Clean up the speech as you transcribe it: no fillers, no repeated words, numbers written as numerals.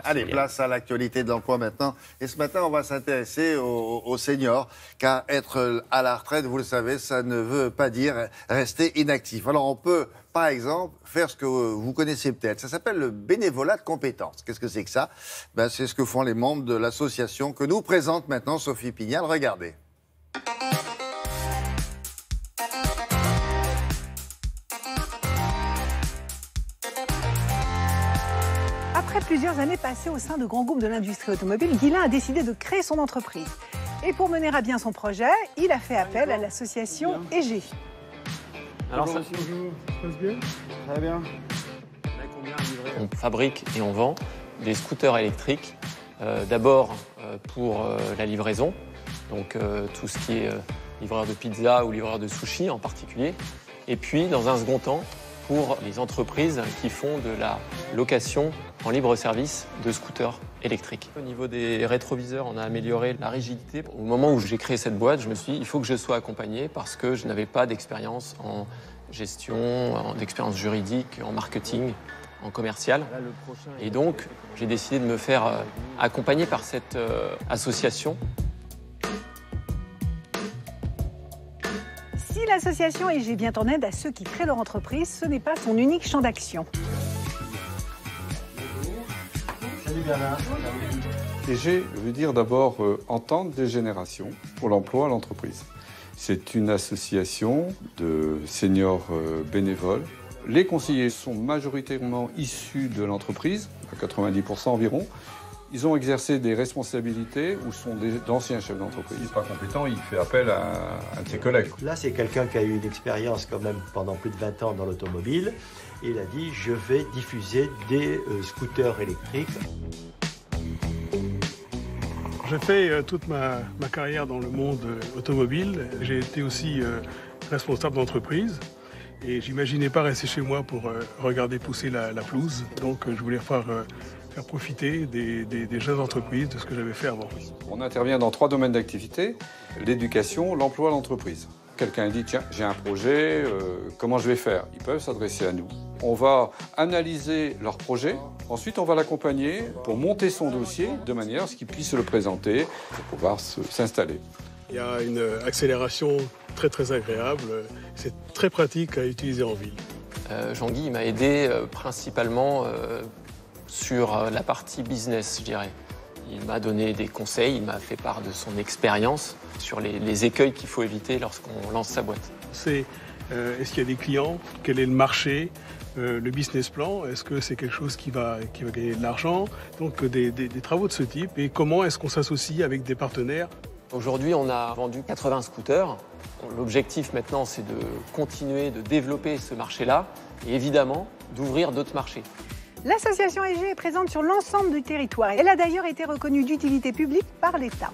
Allez, place à l'actualité de l'emploi maintenant. Et ce matin, on va s'intéresser aux seniors, car être à la retraite, vous le savez, ça ne veut pas dire rester inactif. Alors, on peut, par exemple, faire ce que vous connaissez peut-être. Ça s'appelle le bénévolat de compétences. Qu'est-ce que c'est que ça? C'est ce que font les membres de l'association que nous présente maintenant Sophie Pignal. Regardez. Après plusieurs années passées au sein de grands groupes de l'industrie automobile, Guilain a décidé de créer son entreprise. Et pour mener à bien son projet, il a fait appel à l'association EG. Alors ça, Ça se passe bien? très bien. On fabrique et on vend des scooters électriques, d'abord pour la livraison, donc tout ce qui est livreur de pizza ou livreur de sushi en particulier, et puis dans un second temps pour les entreprises qui font de la location en libre service de scooters électriques. Au niveau des rétroviseurs, on a amélioré la rigidité. Au moment où j'ai créé cette boîte, je me suis dit il faut que je sois accompagné parce que je n'avais pas d'expérience en gestion, d'expérience juridique, en marketing, en commercial. Et donc, j'ai décidé de me faire accompagner par cette association. Si l'association EG vient en aide à ceux qui créent leur entreprise, ce n'est pas son unique champ d'action. Salut Bernard. EG veut dire d'abord entente des générations pour l'emploi à l'entreprise. C'est une association de seniors bénévoles. Les conseillers sont majoritairement issus de l'entreprise, à 90% environ. Ils ont exercé des responsabilités ou sont d'anciens chefs d'entreprise. Il n'est pas compétent, il fait appel à un de ses collègues. Là, c'est quelqu'un qui a eu une expérience quand même pendant plus de 20 ans dans l'automobile. Et il a dit, je vais diffuser des scooters électriques. J'ai fait toute ma carrière dans le monde automobile. J'ai été aussi responsable d'entreprise. Et j'imaginais pas rester chez moi pour regarder pousser la pelouse. Donc je voulais faire profiter des jeunes entreprises de ce que j'avais fait avant. On intervient dans 3 domaines d'activité, l'éducation, l'emploi, l'entreprise. Quelqu'un dit, tiens, j'ai un projet, comment je vais faire? Ils peuvent s'adresser à nous. On va analyser leur projet, ensuite on va l'accompagner pour monter son dossier de manière à ce qu'il puisse le présenter pour pouvoir s'installer. Il y a une accélération très très agréable, c'est très pratique à utiliser en ville. Jean-Guy m'a aidé principalement sur la partie business, je dirais. Il m'a donné des conseils, il m'a fait part de son expérience sur les écueils qu'il faut éviter lorsqu'on lance sa boîte. C'est est-ce qu'il y a des clients? Quel est le marché? Le business plan? Est-ce que c'est quelque chose qui va gagner de l'argent? Donc des travaux de ce type. Et comment est-ce qu'on s'associe avec des partenaires? Aujourd'hui, on a vendu 80 scooters. L'objectif maintenant, c'est de continuer de développer ce marché-là et évidemment d'ouvrir d'autres marchés. L'association EG est présente sur l'ensemble du territoire. Elle a d'ailleurs été reconnue d'utilité publique par l'État.